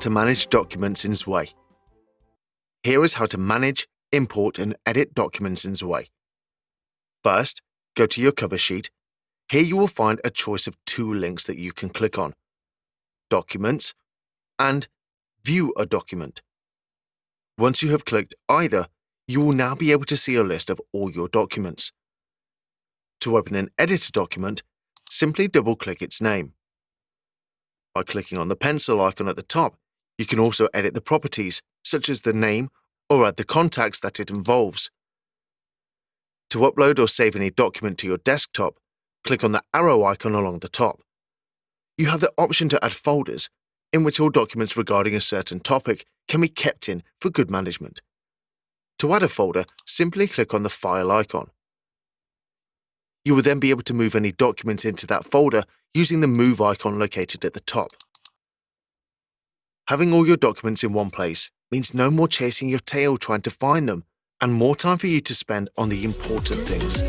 to manage documents in Zway. Here is how to manage, import and edit documents in Zway. First, go to your cover sheet. Here you will find a choice of two links that you can click on: Documents and View a Document. Once you have clicked either, you will now be able to see a list of all your documents. To open and edit a document, simply double-click its name. By clicking on the pencil icon at the top, you can also edit the properties, such as the name, or add the contacts that it involves. To upload or save any document to your desktop, click on the arrow icon along the top. You have the option to add folders, in which all documents regarding a certain topic can be kept in for good management. To add a folder, simply click on the file icon. You will then be able to move any documents into that folder using the move icon located at the top. Having all your documents in one place means no more chasing your tail trying to find them, and more time for you to spend on the important things.